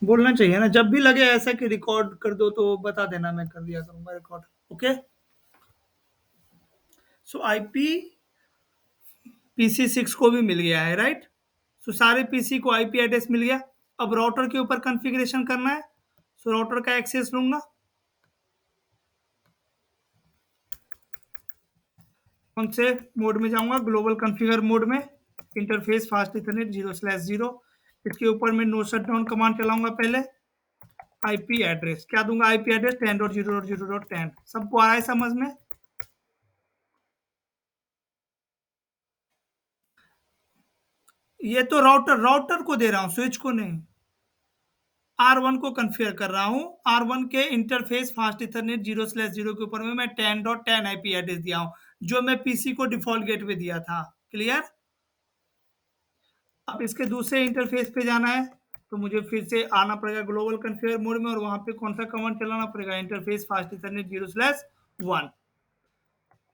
बोलना चाहिए ना, जब भी लगे ऐसा कि रिकॉर्ड कर दो तो बता देना, मैं कर दिया करूंगा रिकॉर्ड। ओके, सो आईपी पीसी 6 को भी मिल गया है, राइट। सो सारे पीसी को आईपी एड्रेस मिल गया। अब राउटर के ऊपर कॉन्फ़िगरेशन करना है। सो राउटर का एक्सेस लूंगा। कौन से मोड में जाऊंगा? ग्लोबल कॉन्फ़िगर मोड में। Interface fast Ethernet 0/0। इसके ऊपर मैं नो शटडाउन कमांड चलाऊंगा पहले। आईपी एड्रेस क्या दूंगा? IP address 10.0.0.10। सबको आ रहा है समझ में? ये तो राउटर राउटर को दे रहा हूँ, स्विच को नहीं। R1 को कॉन्फ़िगर कर रहा हूँ। R1 के इंटरफेस फास्ट इथरनेट 0/0 के ऊपर में मैं 10.10 आईपी एड्रेस दिया हूँ, जो मैं पीसी को डिफॉल्ट गेटवे दिया था। क्लियर? अब इसके दूसरे इंटरफेस पे जाना है, तो मुझे फिर से आना पड़ेगा ग्लोबल कॉन्फ़िगर मोड में, और वहां पे कौन सा कमांड चलाना पड़ेगा? Interface fast Ethernet 0/1।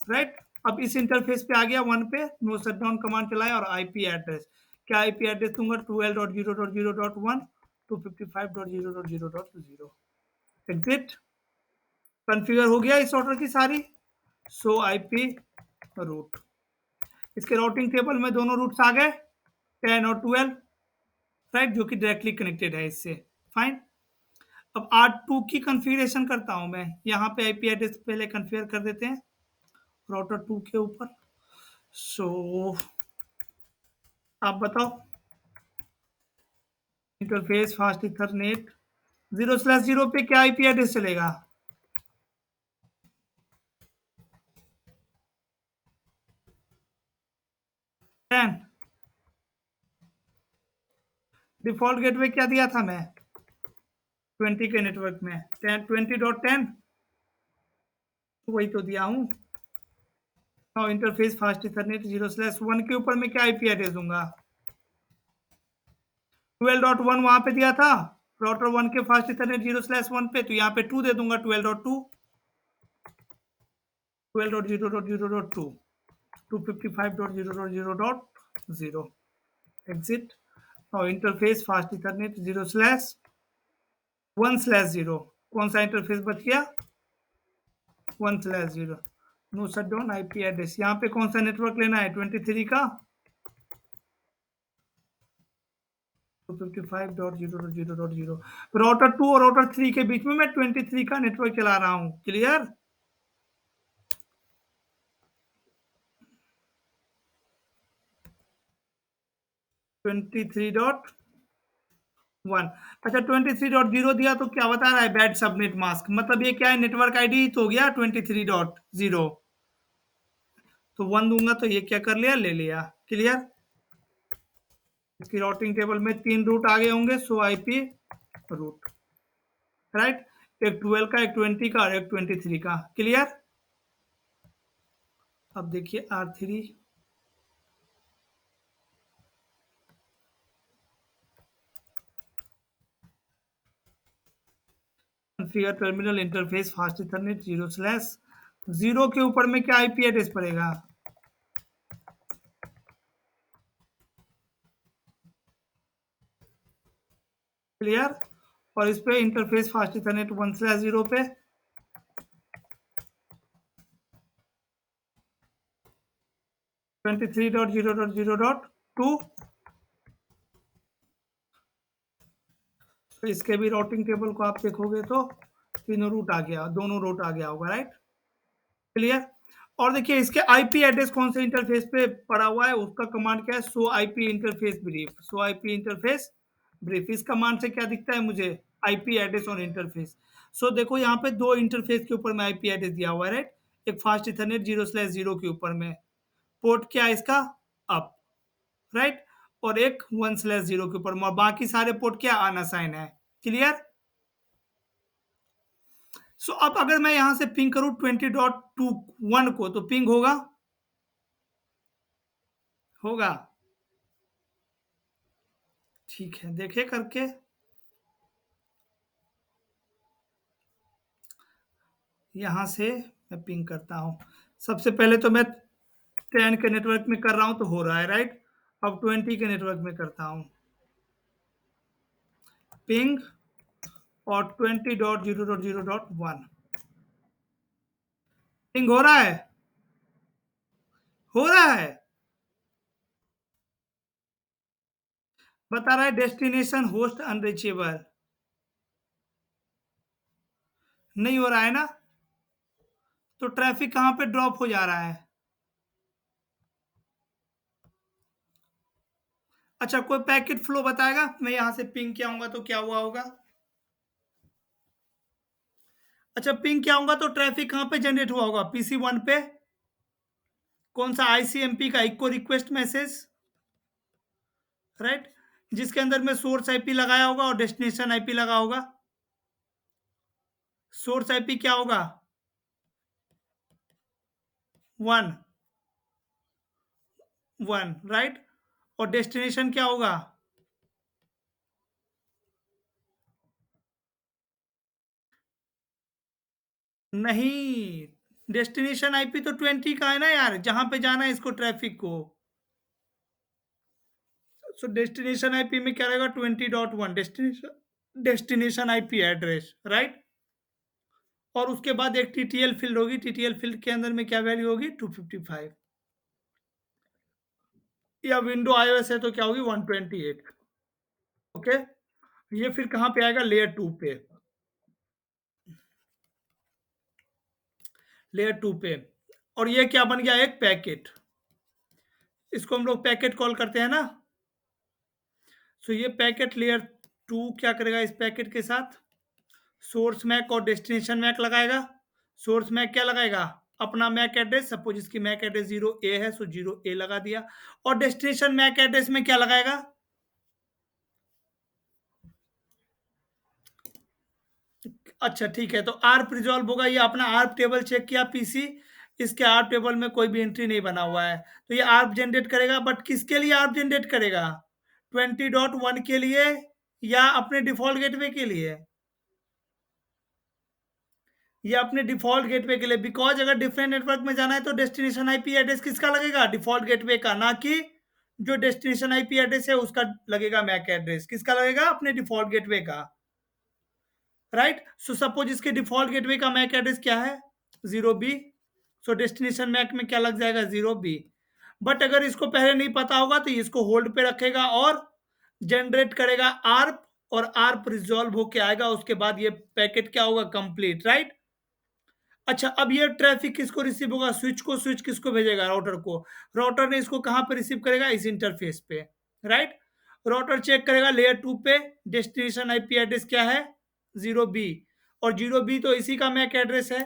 राइट। अब इस इंटरफेस पे आ गया 1 पे, नो शटडाउन कमांड चलाया और आईपी एड्रेस, क्या आईपी एड्रेस दूंगा? 12.0.0.1 255.0.0.0। एग्जिट। कॉन्फ़िगर हो गया इस ऑर्डर की सारी। सो आईपी रूट, इसके राउटिंग टेबल में दोनों रूट्स आ गए, 10 और 12, राइट, जो कि डायरेक्टली कनेक्टेड है इससे। फाइन। अब R2 की कॉन्फ़िगरेशन करता हूं मैं। यहाँ पे आईपी एड्रेस पहले कॉन्फ़िगर कर देते हैं राउटर 2 के ऊपर। सो आप बताओ। इंटरफेस फास्ट इथरनेट 0/0 पे क्या आईपी एड्रेस चलेगा? 10। डिफॉल्ट गेटवे क्या दिया था मैं? 20 के नेटवर्क में 10 20.10, वही तो दिया हूँ। और इंटरफेस फास्ट इथरनेट 0/1 के ऊपर मैं क्या आईपी एड्रेस दूंगा? 12.1 वहां पे दिया था राउटर 1 के फास्ट इथरनेट 0/1 पे, तो यहाँ पे 2 दे दूंगा, 12.2 12.0.0.2 255.0.0.0। एग्जिट। और इंटरफेस फास्ट इथरनेट 0/1/0, कौन सा इंटरफेस बच गया? 1/0। नो शटडाउन आईपी एड्रेस, यहाँ पे कौन सा नेटवर्क लेना है? 23 का 255.0.0.0। राउटर 2 और राउटर 3 के बीच में मैं 23 का नेटवर्क चला रहा हूँ। क्लियर? 23.1। अच्छा, 23.0 दिया तो क्या बता रहा है? बैड सबनेट मास्क, मतलब ये क्या है? नेटवर्क आईडी तो हो गया 23.0। तो 1 दूंगा तो ये क्या कर लिया? ले लिया। क्लियर? इसकी राउटिंग टेबल में 3 रूट आगे होंगे, सो आईपी रूट, राइट। एक 12 का, एक 20 का और एक 23 का। क्लियर? अब देखिए R3। Configure terminal interface fast Ethernet 0/0 के ऊपर में क्या आईपी एड्रेस पड़ेगा? क्लियर? और इस पे इंटरफेस फास्ट इथरनेट 1/0 पे 23.0.0.2। तो इसके भी राउटिंग टेबल को आप देखोगे तो तीनों रूट आ गया, दोनों रूट आ गया होगा, राइट। क्लियर? और देखिए इसके आईपी एड्रेस कौन से इंटरफेस पे पड़ा हुआ है, उसका कमांड क्या है? सो आईपी इंटरफेस ब्रीफ। सो आईपी इंटरफेस ब्रीफ, इस कमांड से क्या दिखता है मुझे? आईपी एड्रेस और इंटरफेस। सो देखो यहाँ पे दो इंटरफेस के ऊपर में आईपी एड्रेस दिया हुआ है, राइट। एक फास्ट इथरनेट 0/0 के ऊपर में, पोर्ट क्या है इसका? Up, right. और एक 1/0 के ऊपर में, और बाकी सारे पोर्ट क्या? अनअसाइन है। क्लियर? सो अब अगर मैं यहां से पिंग करूं 20.21 को, तो पिंग होगा? होगा। ठीक है, देखे करके। यहां से मैं पिंग करता हूं। सबसे पहले तो मैं 10 के नेटवर्क में कर रहा हूं तो हो रहा है, राइट। अब 20 के नेटवर्क में करता हूं। पिंग और 20.0.0.1 पिंग हो रहा है, हो रहा है। बता रहा है डेस्टिनेशन होस्ट अनरीचेबल, नहीं हो रहा है ना। तो ट्रैफिक कहां पे ड्रॉप हो जा रहा है? अच्छा, कोई पैकेट फ्लो बताएगा? मैं यहां से पिंग किया हूंगा तो क्या हुआ होगा? अच्छा, पिंग किया होगा तो ट्रैफिक कहां पे जनरेट हुआ होगा? पीसी 1 पे। कौन सा? आईसीएमपी का इको रिक्वेस्ट मैसेज, राइट, जिसके अंदर में सोर्स आईपी लगाया होगा और डेस्टिनेशन आईपी लगा होगा। सोर्स आईपी क्या होगा? 1 1, राइट। और डेस्टिनेशन क्या होगा? नहीं, डेस्टिनेशन आईपी तो 20 का है ना यार, जहां पे जाना है इसको ट्रैफिक को। सो डेस्टिनेशन आईपी में क्या रहेगा? 20.1 डेस्टिनेशन आईपी एड्रेस, राइट। और उसके बाद एक टीटीएल फील्ड होगी, टीटीएल फील्ड के अंदर में क्या वैल्यू होगी? 255। या विंडो आईओएस है तो क्या होगी? 128। ओके, ये फिर कहां पे आएगा? लेयर 2 पे। लेयर 2 पे। और ये क्या बन गया? एक पैकेट। इसको हम लोग पैकेट कॉल करते हैं ना। सो ये पैकेट लेयर 2 क्या करेगा? इस पैकेट के साथ सोर्स मैक और डेस्टिनेशन मैक लगाएगा। सोर्स मैक क्या लगाएगा? अपना मैक एड्रेस, सपोज इसकी मैक एड्रेस 0A है, सो 0A लगा दिया। और डेस्टिनेशन मैक एड्रेस में क्या लगाएगा? अच्छा ठीक है, तो आर्प रिजॉल्व होगा। ये अपना आर्प टेबल चेक किया पीसी, इसके आर्प टेबल में कोई भी एंट्री नहीं बना हुआ है, तो ये आर्प जनरेट करेगा। बट किसके लिए आर्प जनरेट करेगा? 20.1 के लिए या अपने डिफॉल्ट गेटवे के लिए? ये अपने डिफॉल्ट गेटवे के लिए। बिकॉज अगर डिफरेंट नेटवर्क में जाना है तो डेस्टिनेशन आईपी एड्रेस किसका लगेगा? डिफॉल्ट गेटवे का, ना कि जो डेस्टिनेशन आईपी एड्रेस है उसका लगेगा मैक एड्रेस। किसका लगेगा? अपने डिफॉल्ट गेटवे का, राइट। सो सपोज इसके डिफॉल्ट गेटवे का मैक एड्रेस क्या है? 0B। सो डेस्टिनेशन मैक में क्या लग जाएगा? 0B। बट अगर इसको पहले नहीं पता होगा तो इसको होल्ड पे रखेगा और जनरेट करेगा आर्प, और आर्प रिजॉल्व होके आएगा। उसके बाद ये पैकेट क्या होगा? Complete, right. अच्छा, अब ये ट्रैफिक किसको रिसीव होगा? स्विच को। स्विच किसको भेजेगा? राउटर को। राउटर ने इसको कहां पे रिसीव करेगा? इस इंटरफेस पे, राइट। राउटर चेक करेगा लेयर 2 पे डेस्टिनेशन आईपी एड्रेस क्या है? 0B। और 0B तो इसी का मैक एड्रेस है,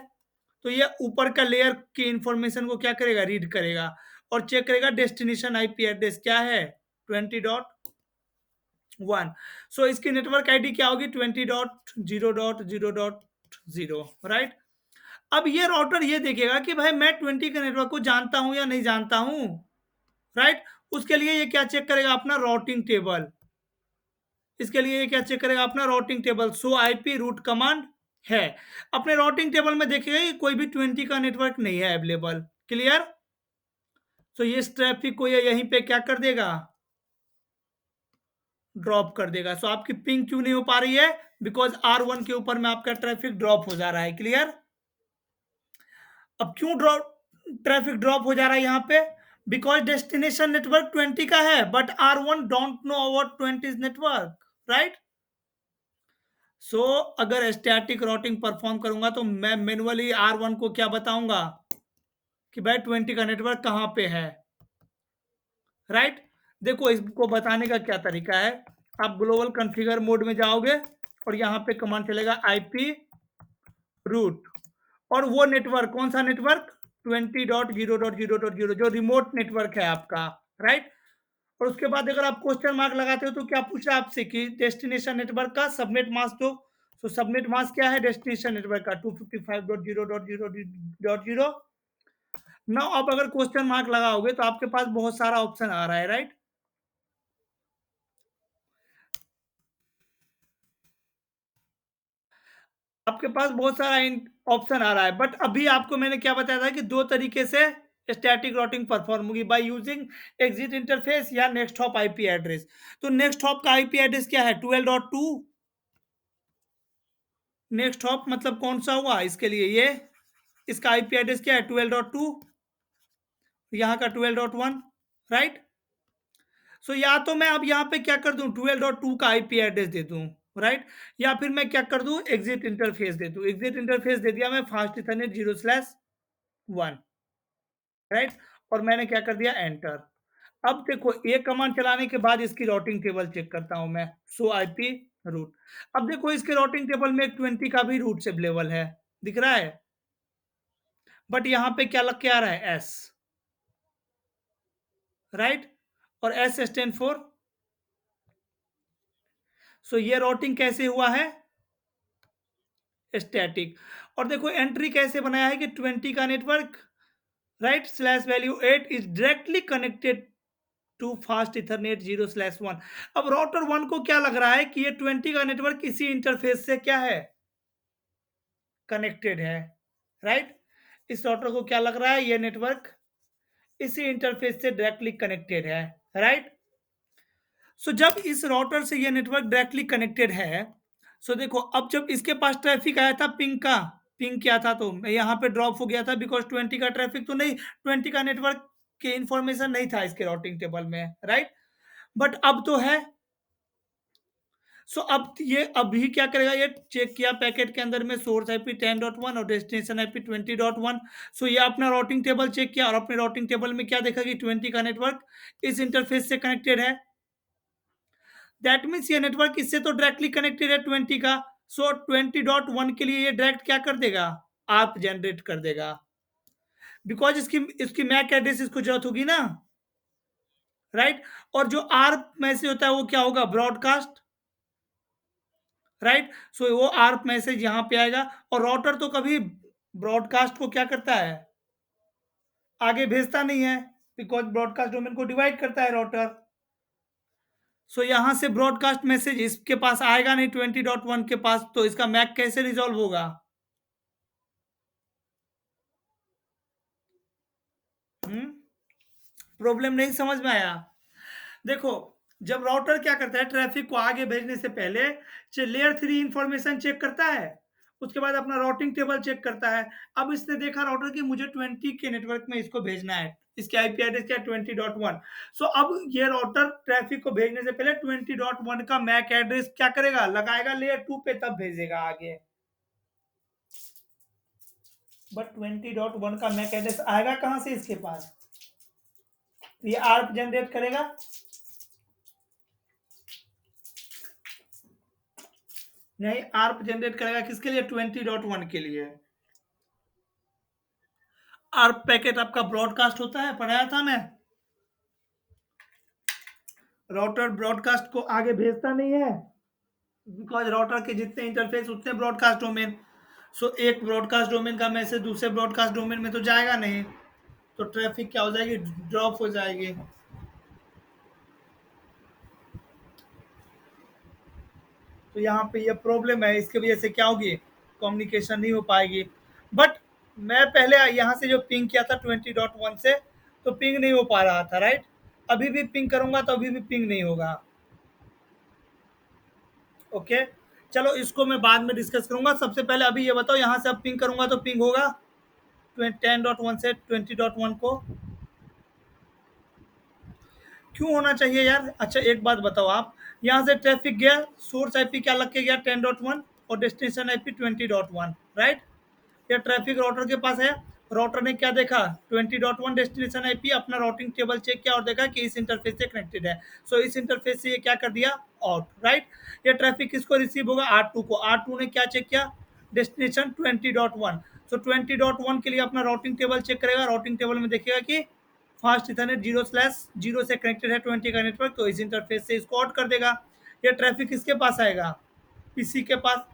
तो ये ऊपर का लेयर की इंफॉर्मेशन को क्या करेगा? रीड करेगा और चेक करेगा डेस्टिनेशन आईपी एड्रेस क्या है? 20.1। सो इसकी नेटवर्क आईडी क्या होगी? 20.0.0.0, राइट। अब ये राउटर ये देखेगा कि भाई मैं 20 के नेटवर्क को जानता हूं या नहीं जानता हूं, राइट। उसके लिए ये क्या चेक करेगा? अपना राउटिंग टेबल। इसके लिए ये क्या चेक करेगा? अपना राउटिंग टेबल। सो आईपी रूट कमांड है। अपने राउटिंग टेबल में देखेगा कि कोई भी 20 का नेटवर्क नहीं है अवेलेबल। क्लियर? सो ये ट्रैफिक को ये यहीं पे क्या कर देगा? ड्रॉप कर देगा। सो आपकी पिंग क्यों नहीं हो पा रही है? बिकॉज R1 के ऊपर में आपका ट्रैफिक ड्रॉप हो जा रहा है। क्लियर? अब क्यों ड्रॉप ट्रैफिक ड्रॉप हो जा रहा है यहाँ पे? बिकॉज डेस्टिनेशन नेटवर्क 20 का है, but R1 don't know about 20 network, right. So अगर स्टैटिक राउटिंग परफॉर्म करूंगा तो मैं मैनुअली R1 को क्या बताऊंगा कि भाई 20 का नेटवर्क कहां पे है, राइट। देखो इसको बताने का क्या तरीका है। आप ग्लोबल कॉन्फ़िगर मोड में जाओगे और यहाँ पे कमांड चलेगा आईपी रूट, और वो नेटवर्क कौन सा नेटवर्क? 20.0.0.0 जो रिमोट नेटवर्क है आपका, राइट। और उसके बाद अगर आप क्वेश्चन मार्क लगाते हो तो क्या पूछ रहा है आपसे कि डेस्टिनेशन नेटवर्क का सबनेट मास्क दो। तो सबनेट मास्क क्या है डेस्टिनेशन नेटवर्क का? 255.0.0.0। ना आप अगर क्वेश्चन मार्क लगाओगे तो आपके पास बहुत सारा ऑप्शन आ रहा है, राइट। आपके पास बहुत सारा ऑप्शन आ रहा है, बट अभी आपको मैंने क्या बताया था कि दो तरीके से स्टैटिक राउटिंग परफॉर्म होगी, बाय यूजिंग एग्जिट इंटरफेस या नेक्स्ट हॉप आईपी एड्रेस। तो नेक्स्ट हॉप का आईपी एड्रेस क्या है? 12.2 नेक्स्ट हॉप मतलब कौन सा हुआ इसके लिए, ये इसका आईपी एड्रेस क्या है 12.2, यहाँ का 12.1, राइट। सो या तो मैं अब यहाँ पे क्या कर दूं 12.2 का आईपी एड्रेस दे दूं, राइट, या फिर मैं क्या कर दूं एग्जिट इंटरफेस दे दूं। एग्जिट इंटरफेस दे दिया मैं फास्ट इथरनेट 0/1, राइट, और मैंने क्या कर दिया एंटर। अब देखो ये कमांड चलाने के बाद इसकी राउटिंग टेबल चेक करता हूं मैं, सो आईपी रूट। अब देखो इसके राउटिंग टेबल में एक 20 का भी रूट अवेलेबल है, दिख रहा है, बट यहाँ पे क्या लग के आ रहा है एस, राइट, और एस स्टैंड फॉर, सो ये राउटिंग कैसे हुआ है स्टैटिक। और देखो एंट्री कैसे बनाया है कि 20 का network, right, slash value 8 is directly connected to fast Ethernet 0/1। अब राउटर 1 को क्या लग रहा है कि ये 20 का नेटवर्क इसी इंटरफेस से क्या है कनेक्टेड है, राइट। इस राउटर को क्या लग रहा है ये नेटवर्क इसी इंटरफेस से डायरेक्टली कनेक्टेड है, राइट। सो जब इस राउटर से ये नेटवर्क डायरेक्टली कनेक्टेड है, सो देखो अब जब इसके पास ट्रैफिक आया था पिंग का, पिंग किया था तो मैं यहाँ पे ड्रॉप हो गया था बिकॉज 20 का ट्रैफिक तो नहीं, 20 का नेटवर्क के इंफॉर्मेशन नहीं था इसके राउटिंग टेबल में, राइट, बट अब तो है। सो अब ये अभी क्या करेगा, ये चेक किया पैकेट के अंदर में सोर्स आईपी 10.1 और डेस्टिनेशन आईपी 20.1। सो ये अपना राउटिंग टेबल चेक किया और अपने राउटिंग टेबल में क्या देखा कि 20 का नेटवर्क इस इंटरफेस से कनेक्टेड है। दैट मीन्स ये नेटवर्क इससे तो डायरेक्टली कनेक्टेड है 20 का। सो 20.1 के लिए ये डायरेक्ट क्या कर देगा आप जनरेट कर देगा, बिकॉज इसकी इसकी मैक एड्रेस इसको जरूरत होगी ना, राइट। और जो आर्प मैसेज होता है वो क्या होगा ब्रॉडकास्ट, राइट। सो वो आर्प मैसेज यहाँ पे आएगा और राउटर तो कभी ब्रॉडकास्ट को क्या करता है आगे भेजता नहीं है, बिकॉज ब्रॉडकास्ट डोमेन को डिवाइड करता है राउटर। सो यहां से ब्रॉडकास्ट मैसेज इसके पास आएगा नहीं 20.1 के पास, तो इसका मैक कैसे रिजॉल्व होगा। प्रॉब्लम नहीं समझ में आया। देखो जब राउटर क्या करता है ट्रैफिक को आगे भेजने से पहले लेयर 3 इंफॉर्मेशन चेक करता है, उसके बाद अपना राउटिंग टेबल चेक करता है। अब इसने देखा राउटर की मुझे 20 के नेटवर्क में इसको भेजना है, इसके आईपी एड्रेस क्या है 20.1। सो अब ये राउटर ट्रैफिक को भेजने से पहले 20.1 का मैक एड्रेस क्या करेगा लगाएगा लेयर 2 पे, तब भेजेगा आगे। बट 20.1 का मैक एड्रेस आएगा कहां से इसके पास, ये आर्प जनरेट करेगा, नहीं आर्प जनरेट करेगा किसके लिए 20.1 के लिए। आर्प पैकेट आपका ब्रॉडकास्ट होता है, पढ़ाया था मैं, राउटर ब्रॉडकास्ट को आगे भेजता नहीं है बिकॉज राउटर के जितने इंटरफेस उतने ब्रॉडकास्ट डोमेन। सो एक ब्रॉडकास्ट डोमेन का मैसेज दूसरे ब्रॉडकास्ट डोमेन में तो जाएगा नहीं, तो ट्रैफिक क्या हो जाएगी ड्रॉप हो जाएगी। तो यहाँ पे ये प्रॉब्लम है, इसकी वजह से क्या होगी कम्युनिकेशन नहीं हो पाएगी। बट मैं पहले यहाँ से जो पिंग किया था 20.1 से तो पिंग नहीं हो पा रहा था, राइट। अभी भी पिंग करूंगा तो अभी भी पिंग नहीं होगा। ओके चलो इसको मैं बाद में डिस्कस करूंगा, सबसे पहले अभी ये बताओ यहाँ से अब पिंग करूंगा तो पिंग होगा 10.1 से 20.1 को, क्यों होना चाहिए यार। अच्छा एक बात बताओ आप, यहाँ से ट्रैफिक गया सोर्स आईपी क्या लग के गया 10.1 और डेस्टिनेशन आईपी 20.1, राइट। या ट्रैफिक राउटर के पास है, राउटर ने क्या देखा 20.1 डेस्टिनेशन आईपी, अपना राउटिंग टेबल चेक किया और देखा कि इस इंटरफेस से कनेक्टेड है। सो इस इंटरफेस से ये क्या कर दिया आउट, राइट। ये ट्रैफिक किसको रिसीव होगा R2 को, R2 ने क्या चेक किया डेस्टिनेशन 20.1। सो 20.1 के लिए अपना राउटिंग टेबल चेक करेगा, राउटिंग टेबल में देखेगा कि फास्ट इथरनेट 0/0 से कनेक्टेड है 20 का नेटवर्क, तो इस इंटरफेस से इसको आउट कर देगा। ये ट्रैफिक किसके पास आएगा पीसी के पास।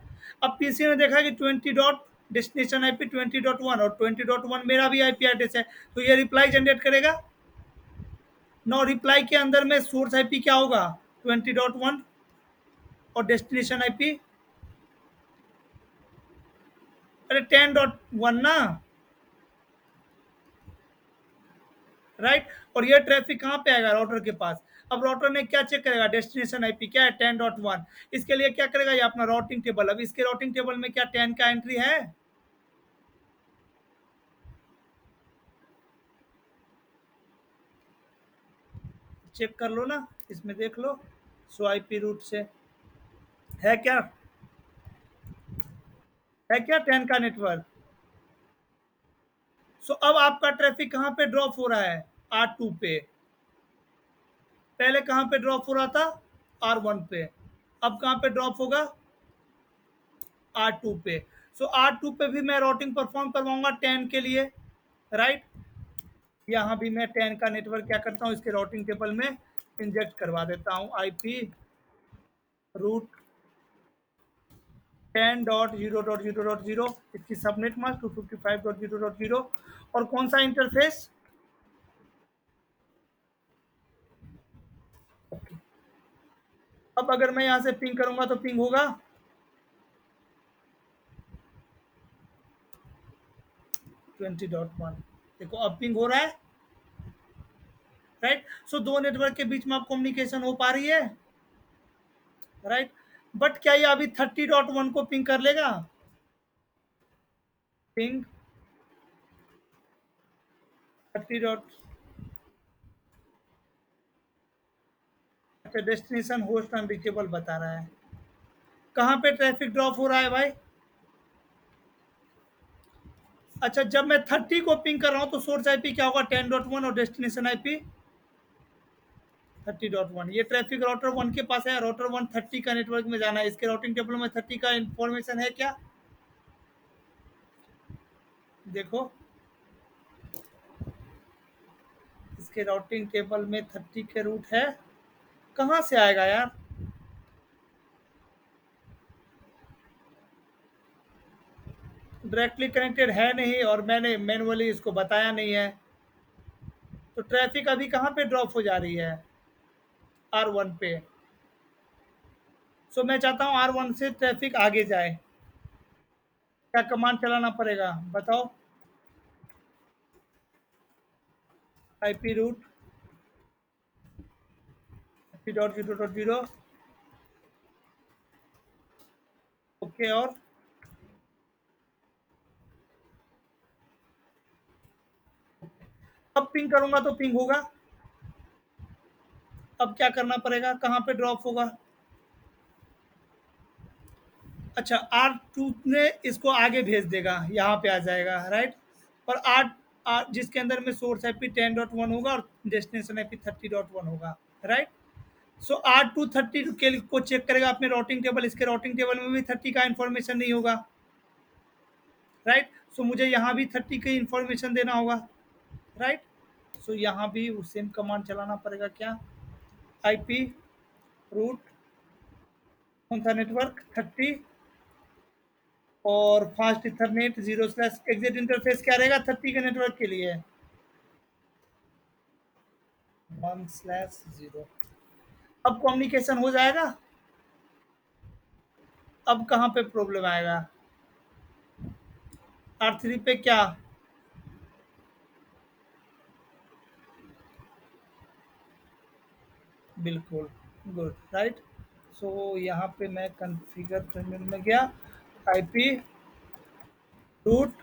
अब पीसी ने देखा कि 20 डॉट डेस्टिनेशन आईपी 20.1 और 20.1 मेरा भी आईपी एड्रेस है, तो ये रिप्लाई जनरेट करेगा। नो रिप्लाई के अंदर में सोर्स आईपी क्या होगा 20.1 और डेस्टिनेशन आईपी अरे 10.1 ना, राइट। और ये ट्रैफिक कहाँ पे आएगा राउटर के पास, अब राउटर ने क्या चेक करेगा, डेस्टिनेशन आईपी क्या है 10.1, इसके लिए क्या करेगा ये अपना राउटिंग टेबल। अब इसके राउटिंग टेबल में क्या 10 का एंट्री है, चेक कर लो ना, इसमें देख लो, सो आईपी रूट से है क्या 10 का नेटवर्क। सो अब आपका ट्रैफिक कहाँ पे ड्रॉप हो रहा है, R2 पे, पहले कहाँ पे ड्रॉप हो रहा था, R1 पे, अब कहाँ पे ड्रॉप होगा, R2 पे। सो R2 पे भी मैं राउटिंग परफॉर्म करवाऊंगा 10 के लिए, राइट। यहाँ भी मैं 10 का नेटवर्क क्या करता हूँ, इसके राउटिंग टेबल में इंजेक्ट करवा देता हूँ, आईपी रूट 10.0.0.0, इसकी सबनेट मास्क 255.0.0, और कौन सा इंटरफेस, अब अगर मैं यहाँ से पिंग करूंगा तो पिंग होगा, 20.1, देखो अब पिंग हो रहा है, राइट। सो दो नेटवर्क के बीच में अब कम्युनिकेशन हो पा रही है, राइट। बट क्या ये अभी 30.1 को पिंग कर लेगा, पिंग 30 डॉट, अच्छा डेस्टिनेशन होस्ट अनरीचेबल बता रहा है, कहाँ पे ट्रैफिक ड्रॉप हो रहा है भाई, अच्छा जब मैं 30 को पिंग कर रहा हूँ तो सोर्स आईपी क्या होगा 10.1 और डेस्टिनेशन आईपी 30.1, ये ट्रैफिक राउटर 1 के पास है, राउटर 1 30 का नेटवर्क में जाना है, इसके राउटिंग टेबल में 30 का इंफॉर्मेशन है क्या, देखो इसके राउटिंग टेबल में 30 के रूट है, कहाँ से आएगा यार, डायरेक्टली कनेक्टेड है नहीं और मैंने मैनुअली इसको बताया नहीं है, तो ट्रैफिक अभी कहाँ पे ड्रॉप हो जा रही है, R1 पे। सो मैं चाहता हूँ R1 से ट्रैफिक आगे जाए, क्या कमांड चलाना पड़ेगा बताओ, आईपी रूट 30.0.0, ओके, और अब पिंग करूंगा तो पिंग होगा, अब क्या करना पड़ेगा, कहाँ पे ड्रॉप होगा, अच्छा R2 ने इसको आगे भेज देगा, यहाँ पे आ जाएगा, राइट। और आर जिसके अंदर में सोर्स आईपी 10.1 होगा और डेस्टिनेशन आईपी 30.1 होगा, राइट। सो R2 30 के को चेक करेगा अपने राउटिंग टेबल, इसके राउटिंग टेबल में भी 30 का इंफॉर्मेशन नहीं होगा, राइट। सो मुझे यहाँ भी 30 की इंफॉर्मेशन देना होगा, राइट। सो यहाँ भी सेम कमांड चलाना पड़ेगा, क्या, आईपी रूट कौन सा नेटवर्क 30, और फास्ट इथरनेट 0 एग्जिट इंटरफेस क्या रहेगा 30 के नेटवर्क के लिए 1/0, अब कम्युनिकेशन हो जाएगा, अब कहाँ पे प्रॉब्लम आएगा, R3 पे क्या, बिल्कुल गुड, राइट। सो यहाँ पे मैं कॉन्फ़िगर टर्मिनल में गया, आईपी रूट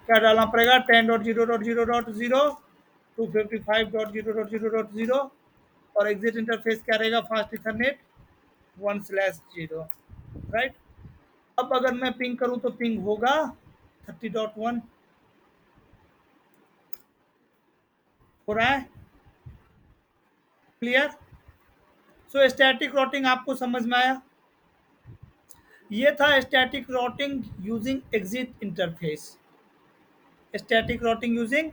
क्या डालना पड़ेगा 10.0.0.0, 255.0.0.0, और एग्जिट इंटरफेस क्या रहेगा फास्ट इथरनेट 1/0, राइट। अब अगर मैं पिंग करूं तो पिंग होगा 30.1, हो रहा है, क्लियर। सो स्टैटिक राउटिंग आपको समझ में आया, ये था static routing using exit interface, static routing using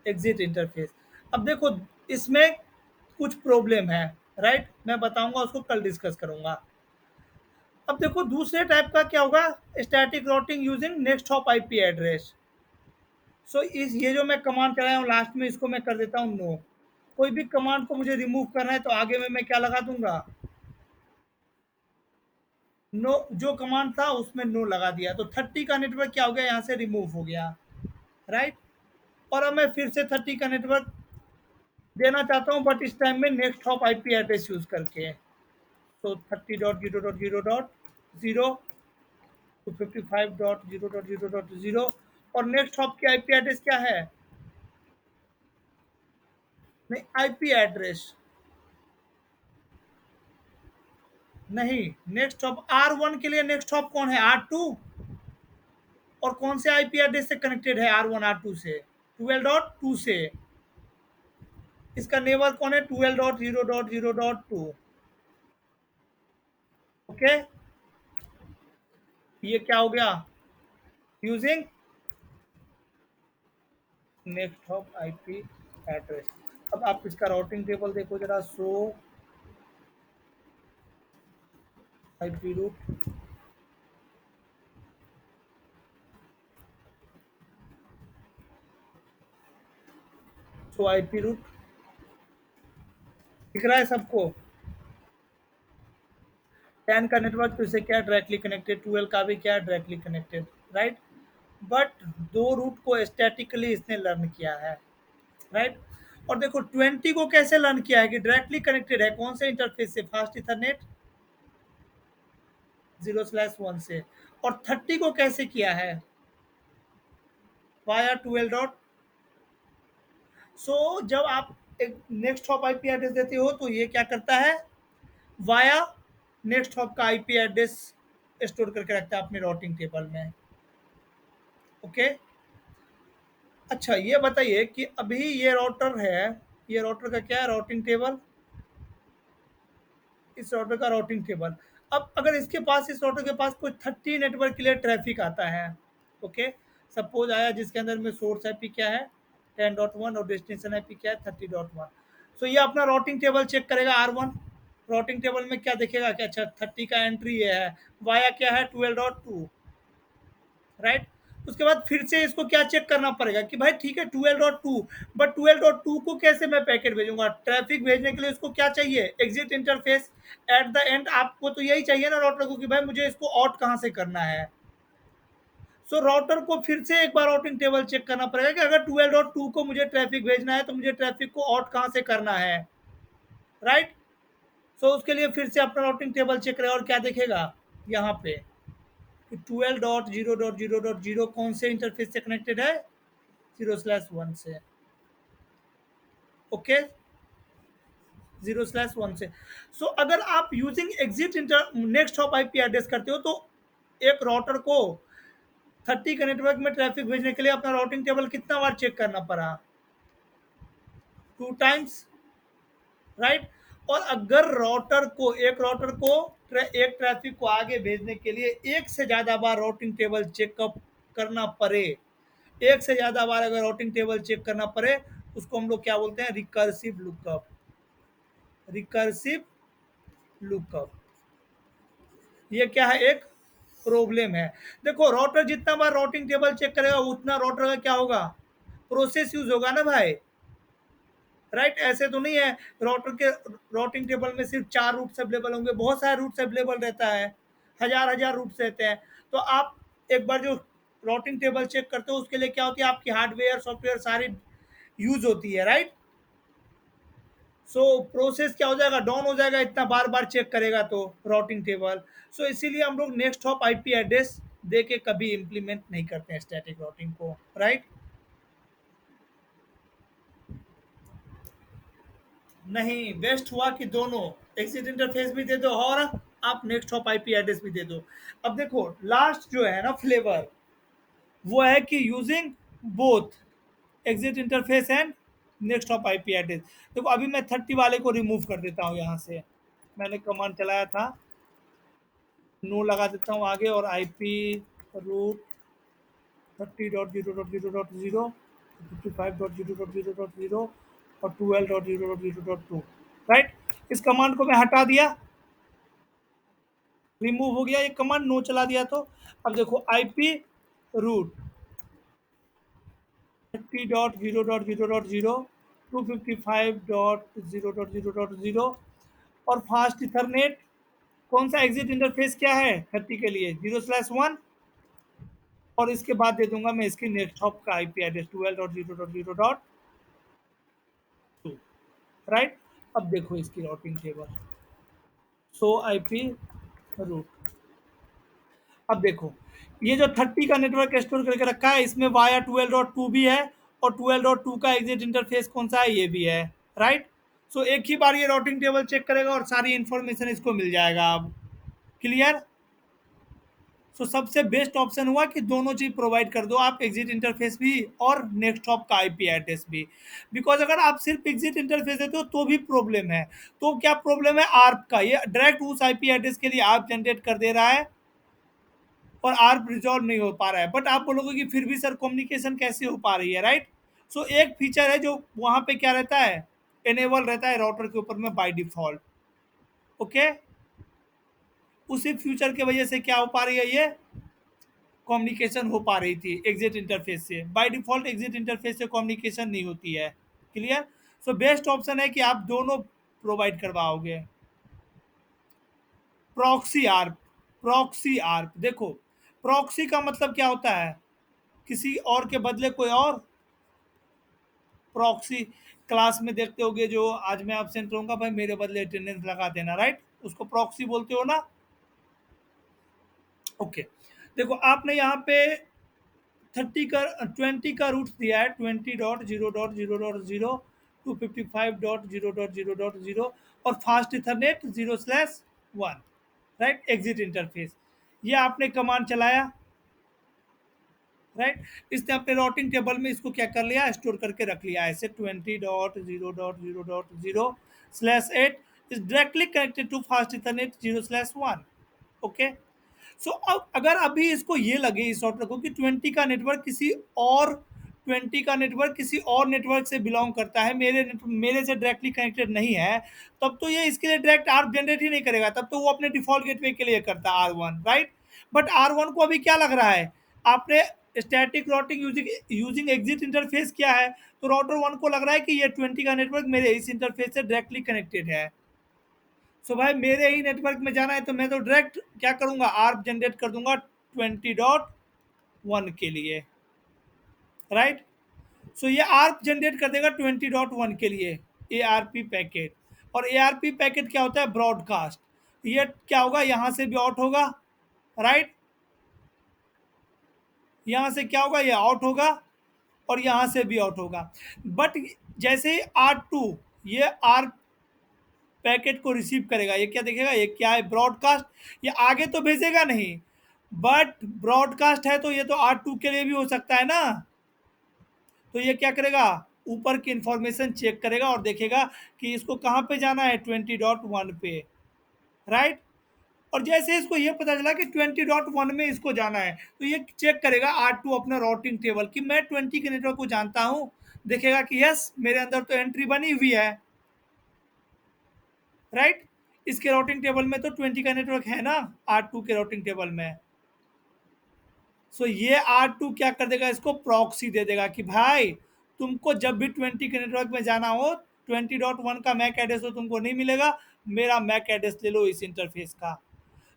exit interface. अब देखो इसमें कुछ प्रॉब्लम है, राइट, मैं बताऊंगा उसको कल डिस्कस करूंगा। अब देखो दूसरे टाइप का क्या होगा, static routing using next hop IP address. So इस ये जो मैं कमांड चलाया हूँ लास्ट में इसको मैं कर देता हूँ नो, कोई भी कमांड को मुझे रिमूव करना है तो आगे में मैं क्या लगा दूंगा, नो, जो कमांड था उसमें नो लगा दिया, तो 30 का नेटवर्क क्या हो गया यहाँ से रिमूव हो गया, राइट। और अब मैं फिर से 30 का नेटवर्क देना चाहता हूँ, बट इस टाइम में next hop IP address use करके। तो 30.0.0.0 टू 55.0.0.0 और नेक्स्ट हॉप की आईपी एड्रेस क्या है? नहीं, आईपी एड्रेस नहीं, नेक्स्ट हॉप R1 के लिए नेक्स्ट हॉप कौन है? R2। और कौन से आईपी एड्रेस से कनेक्टेड है R1 R2 से? 12.2 से। इसका नेबर कौन है? 12.0.0.2। ओके, ये क्या हो गया? Using next hop IP address. अब आप इसका राउटिंग टेबल देखो जरा। Show IP root, show IP root दिख रहा है सबको? 10 का नेटवर्क तो इसे क्या डायरेक्टली कनेक्टेड, 12 का भी क्या डायरेक्टली कनेक्टेड, राइट। बट दो रूट को स्टैटिकली इसने लर्न किया है, राइट। और देखो 20 को कैसे लर्न किया है कि डायरेक्टली कनेक्टेड है कौन से इंटरफेस से? फास्ट इथरनेट 0/1 से। और 30 को कैसे किया है? Via 12 dot. सो जब आप एक नेक्स्ट हॉप आईपी एड्रेस देते हो तो ये क्या करता है? वाया नेक्स्ट हॉप का आईपी एड्रेस स्टोर करके रखता है अपने राउटिंग टेबल में। ओके, अच्छा ये बताइए कि अभी ये राउटर है, ये राउटर का क्या है? राउटिंग टेबल, इस राउटर का राउटिंग टेबल। अब अगर इसके पास, इस राउटर के पास कोई 30 नेटवर्क के लिए ट्रैफिक आता है, ओके, सपोज आया जिसके अंदर में सोर्स आईपी क्या है? 10.1 और डेस्टिनेशन आईपी क्या है? 30.1। सो ये अपना राउटिंग टेबल चेक करेगा R1। राउटिंग टेबल में क्या देखेगा कि अच्छा 30 का एंट्री ये है, वाया क्या है? 12.2, राइट। उसके बाद फिर से इसको क्या चेक करना पड़ेगा कि भाई ठीक है 12.2, बट 12.2 को कैसे मैं पैकेट भेजूंगा? ट्रैफिक भेजने के लिए उसको क्या चाहिए? Exit interface at the end. आपको तो यही चाहिए ना राउटर को कि भाई मुझे इसको आउट कहाँ से करना है। सो राउटर को फिर से एक बार राउटिंग टेबल चेक करना पड़ेगा कि अगर 12.2 को मुझे ट्रैफिक भेजना है तो मुझे ट्रैफिक को आउट कहाँ से करना है, राइट। सो उसके लिए फिर से अपना राउटिंग टेबल चेक करेगा और क्या देखेगा यहाँ पे कि 12.0.0.0 कौन से इंटरफेस से कनेक्टेड है? 0/1 से। ओके, 0/1 से। सो अगर आप using exit inter next hop IP address करते हो तो एक राउटर को 30 के नेटवर्क में ट्रैफिक भेजने के लिए अपना राउटिंग टेबल कितना बार चेक करना पड़ा? 2 टाइम्स, राइट। और अगर राउटर को, एक राउटर को एक ट्रैफिक को आगे भेजने के लिए एक से ज्यादा बार राउटिंग टेबल चेकअप करना पड़े, एक से ज्यादा बार अगर राउटिंग टेबल चेक करना पड़े, उसको हम लोग क्या बोलते हैं? Recursive lookup. रिकर्सिव लुकअप, ये क्या है? एक प्रॉब्लम है। देखो राउटर जितना बार राउटिंग टेबल चेक करेगा उतना राउटर का क्या होगा? प्रोसेस यूज होगा ना भाई, राइट। ऐसे तो नहीं है राउटर के राउटिंग टेबल में सिर्फ 4 रूट्स अवेलेबल होंगे, बहुत सारे रूट्स अवेलेबल रहता है, हजार हजार रूट्स रहते हैं। तो आप एक बार जो राउटिंग टेबल चेक करते हो उसके लिए क्या होती है? आपकी हार्डवेयर सॉफ्टवेयर सारी यूज होती है, राइट। सो प्रोसेस क्या हो जाएगा? डाउन हो जाएगा, इतना बार बार चेक करेगा तो राउटिंग टेबल। सो इसीलिए हम लोग नेक्स्ट हॉप आईपी एड्रेस दे के कभी इंप्लीमेंट नहीं करते हैं स्टैटिक राउटिंग को, राइट। नहीं, बेस्ट हुआ कि दोनों एग्जिट इंटरफेस भी दे दो और आप नेक्स्ट हॉप आईपी एड्रेस भी दे दो। अब देखो लास्ट जो है ना फ्लेवर, वो है कि using both exit interface and next hop IP address. देखो अभी मैं 30 वाले को रिमूव कर देता हूँ यहाँ से, मैंने कमांड चलाया था, नो लगा देता हूँ आगे, और आईपी रूट 30.0.0.0 55.0.0.0 और 12.0.0.2, राइट। इस कमांड को मैं हटा दिया, रिमूव हो गया ये कमांड, नो चला दिया तो। अब देखो आईपी रूट 30.0.0.0 255.0.0.0 और फास्ट इथरनेट कौन सा एग्जिट इंटरफेस क्या है 30 के लिए? 0/1। और इसके बाद दे दूंगा मैं इसकी नेक्स्ट हॉप का आईपी एड्रेस 12.0.0.2। राइट। अब देखो इसकी राउटिंग टेबल, सो आईपी रूट। अब देखो ये जो 30 का नेटवर्क स्टोर करके रखा है, इसमें वाया 12.2 भी है और 12.2 का एग्जिट इंटरफेस कौन सा है, ये भी है, राइट। सो एक ही बार ये राउटिंग टेबल चेक करेगा और सारी इंफॉर्मेशन इसको मिल जाएगा। अब क्लियर। सो सबसे बेस्ट ऑप्शन हुआ कि दोनों चीज प्रोवाइड कर दो आप, एग्जिट इंटरफेस भी और नेक्स्ट हॉप का आईपी एड्रेस भी। बिकॉज अगर आप सिर्फ एग्जिट इंटरफेस देते हो तो भी प्रॉब्लम है। तो क्या प्रॉब्लम है, आर्प का, ये डायरेक्ट उस आईपी एड्रेस के लिए आर्प जनरेट कर दे रहा है और आर्प रिजॉल्व नहीं हो पा रहा है। बट आप बोलोगे कि फिर भी सर कम्युनिकेशन कैसे हो पा रही है, राइट। सो एक फीचर है जो वहां पे क्या रहता है, एनेबल रहता है राउटर के ऊपर में बाय डिफॉल्ट। ओके, उसी फ्यूचर की वजह से क्या हो पा रही है, ये कम्युनिकेशन हो पा रही थी एग्जिट इंटरफेस से। बाय डिफॉल्ट एग्जिट इंटरफेस से कम्युनिकेशन नहीं होती है। क्लियर। सो बेस्ट ऑप्शन है कि आप दोनों प्रोवाइड करवाओगे। प्रॉक्सी आर्प, प्रॉक्सी आर्प देखो, प्रॉक्सी का मतलब क्या होता है, किसी और के बदले कोई और। प्रॉक्सी क्लास में देखते होगे, जो आज मैं एब्सेंट रहूंगा भाई मेरे बदले अटेंडेंस लगा देना, राइट, उसको प्रॉक्सी बोलते हो ना। ओके, देखो आपने यहाँ पे 20 का रूट दिया है, 20.0.0.0 255.0.0.0 और fast Ethernet 0/1, right, exit interface. ये आपने कमांड चलाया, राइट। इसने अपने राउटिंग टेबल में इसको क्या कर लिया, स्टोर करके रख लिया ऐसे 20.0.0.0/8 is directly connected to fast Ethernet 0/1। Okay. So अब अगर अभी इसको ये लगे इस सॉफ्टवेयर को कि 20 का नेटवर्क किसी और नेटवर्क से बिलोंग करता है, मेरे से डायरेक्टली कनेक्टेड नहीं है, तब तो ये इसके लिए डायरेक्ट आर्प जनरेट ही नहीं करेगा, तब तो वो अपने डिफॉल्ट गेटवे के लिए करता है R1, राइट। बट R1 को अभी क्या लग रहा है, आपने static routing using exit interface किया है, तो राउटर 1 को लग रहा है कि ये 20 का नेटवर्क मेरे इस इंटरफेस से डायरेक्टली कनेक्टेड है। सो भाई मेरे ही नेटवर्क में जाना है तो मैं तो डायरेक्ट क्या करूंगा, आर्प जनरेट कर दूंगा 20.1 के लिए, राइट। सो ये आर्प जनरेट कर देगा 20.1 के लिए ए आर पी पैकेट। और ए आर पी पैकेट क्या होता है, ब्रॉडकास्ट। ये क्या होगा, यहां से भी आउट होगा, राइट, यहां से क्या होगा, ये आउट होगा और यहां से भी आउट होगा। बट जैसे ही R2 ये आर्प पैकेट को रिसीव करेगा, ये क्या देखेगा, ये क्या है, ब्रॉडकास्ट। ये आगे तो भेजेगा नहीं, बट ब्रॉडकास्ट है तो ये तो R2 के लिए भी हो सकता है ना। तो ये क्या करेगा, ऊपर की इंफॉर्मेशन चेक करेगा और देखेगा कि इसको कहाँ पे जाना है, 20.1 पे, राइट। और जैसे इसको ये पता चला कि 20.1 में इसको जाना है, तो ये चेक करेगा R2 अपना राउटिंग टेबल कि मैं 20 के नेटवर्क को जानता हूँ, देखेगा कि यस मेरे अंदर तो एंट्री बनी हुई है, राइट। इसके राउटिंग टेबल में तो 20 का नेटवर्क है ना, R2 के राउटिंग टेबल में। सो ये R2 क्या कर देगा, इसको प्रॉक्सी दे देगा कि भाई तुमको जब भी 20 के नेटवर्क में जाना हो, 20.1 का मैक एड्रेस तो तुमको नहीं मिलेगा, मेरा मैक एड्रेस ले लो इस इंटरफेस का।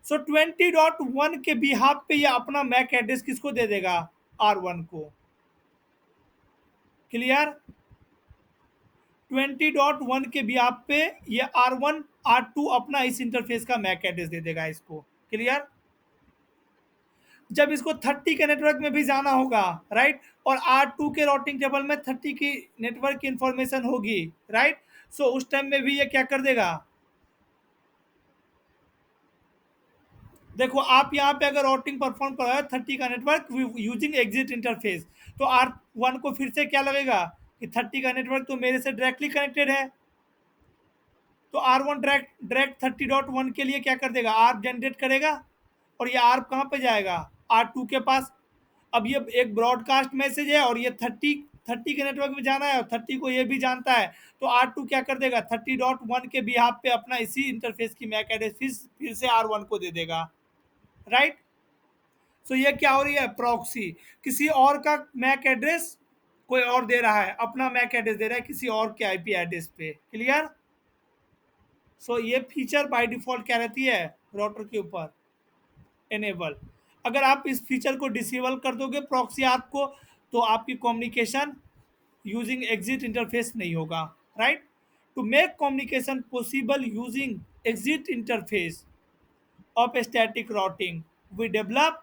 सो 20.1 के बिहाफ पे ये अपना मैक एड्रेस किसको दे देगा, R1 को। क्लियर। 20.1 के बिहाफ पे ये R1 R2 अपना इस इंटरफेस का मैक एड्रेस दे देगा इसको। क्लियर। जब इसको 30 के नेटवर्क में भी जाना होगा, राइट, और R2 के राउटिंग टेबल में 30 की नेटवर्क की इंफॉर्मेशन होगी, राइट। सो उस टाइम में भी ये क्या कर देगा, देखो आप यहाँ पे अगर राउटिंग परफॉर्म करवाए 30 का नेटवर्क यूजिंग एग्जिट इंटरफेस, तो R1 को फिर से क्या लगेगा कि 30 का नेटवर्क तो मेरे से डायरेक्टली कनेक्टेड है, तो R1 डायरेक्ट डायरेक्ट 30.1 के लिए क्या कर देगा, आर्प जनरेट करेगा और ये आर्प कहाँ पे जाएगा, R2 के पास। अब ये एक ब्रॉडकास्ट मैसेज है और ये 30 के नेटवर्क में जाना है और 30 को ये भी जानता है, तो R2 क्या कर देगा, 30.1 के बिहाफ पे अपना इसी इंटरफेस की मैक एड्रेस फिर से R1 को दे देगा, राइट। सो ये क्या हो रही है, प्रॉक्सी, किसी और का मैक एड्रेस कोई और दे रहा है, अपना मैक एड्रेस दे रहा है किसी और के आईपी एड्रेस पे। क्लियर। सो ये फीचर बाय डिफॉल्ट क्या रहती है, राउटर के ऊपर एनेबल। अगर आप इस फीचर को डिसेबल कर दोगे प्रॉक्सी आपको, तो आपकी कम्युनिकेशन यूजिंग एग्जिट इंटरफेस नहीं होगा, right. To make communication possible using exit interface of static routing we develop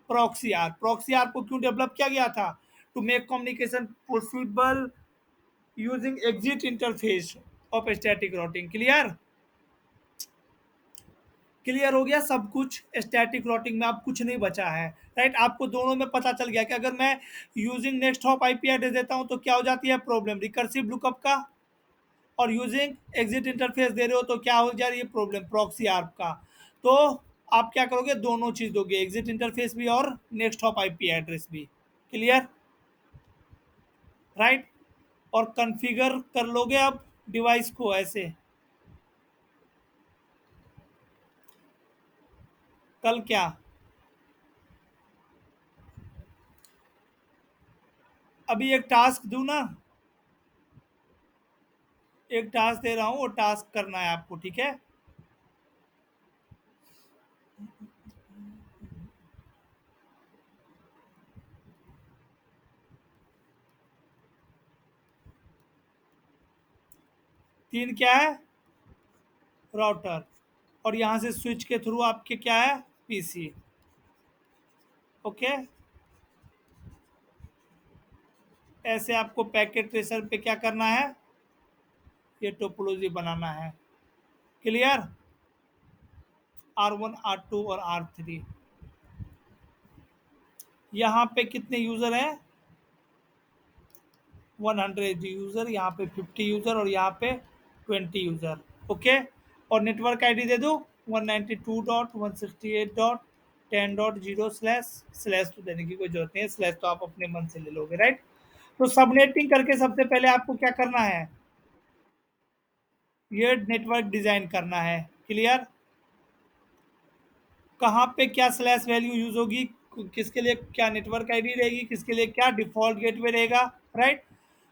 proxy R. Proxy R को क्यों डेवलप किया गया था? To make communication possible using exit interface of static routing. Clear? Clear हो गया सब कुछ। स्टैटिक राउटिंग में अब कुछ नहीं बचा है, राइट? आपको दोनों में पता चल गया कि अगर मैं using next hop IP address देता हूं तो क्या हो जाती है प्रॉब्लम रिकर्सिव लुकअप का, और यूजिंग एग्जिट इंटरफेस दे रहे हो तो क्या हो जा रही है प्रॉब्लम प्रॉक्सी आर्प का। तो आप क्या करोगे? दोनों चीज दोगे, एग्जिट इंटरफेस भी और नेक्स्ट हॉप आईपी एड्रेस भी। क्लियर? राइट? और कॉन्फ़िगर कर लोगे अब डिवाइस को ऐसे। कल क्या? अभी एक टास्क दूं ना, एक टास्क दे रहा हूं, वो टास्क करना है आपको, ठीक है? तीन क्या है? राउटर। और यहाँ से स्विच के थ्रू आपके क्या है? पीसी। ओके। ऐसे आपको पैकेट ट्रेसर पे क्या करना है? ये टोपोलॉजी बनाना है। क्लियर? R1 R2 और R3। यहाँ पे कितने यूजर हैं? 100 यूजर, यहाँ पे 50 यूजर और यहाँ पे 20 यूजर। ओके। और नेटवर्क आईडी दे दूँ 192.168.10.0 स्लैश। स्लैश तो देने की कोई जरूरत नहीं है, स्लैश तो आप अपने मन से ले लोगे, राइट? तो सबनेटिंग करके सबसे पहले आपको क्या करना है? ये नेटवर्क डिजाइन करना है। क्लियर? कहाँ पे क्या स्लैश वैल्यू यूज होगी, किसके लिए क्या नेटवर्क आईडी रहेगी, किसके लिए क्या डिफॉल्ट गेटवे रहेगा, राइट?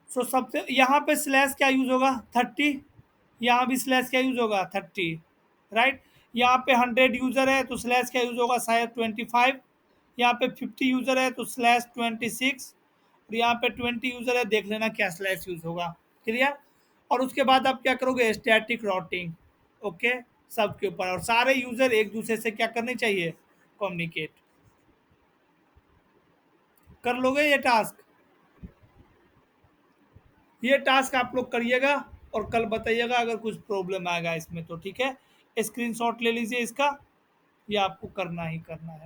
सो सबसे यहाँ पे स्लैश क्या यूज होगा? 30। यहाँ भी स्लैश क्या यूज होगा? 30, राइट? यहाँ पे 100 यूजर है तो स्लैश क्या यूज होगा? शायद 25। यहाँ पे 50 यूजर है तो स्लैश 26। और यहाँ पे 20 यूजर है, देख लेना क्या स्लैश यूज होगा। क्लियर? और उसके बाद आप क्या करोगे? Static routing. ओके। सबके ऊपर, और सारे यूजर एक दूसरे से क्या करने चाहिए? कम्युनिकेट। कर लोगे ये टास्क? ये टास्क आप लोग करिएगा और कल बताइएगा अगर कुछ प्रॉब्लम आएगा इसमें तो, ठीक है? स्क्रीनशॉट ले लीजिए इसका, ये आपको करना ही करना है।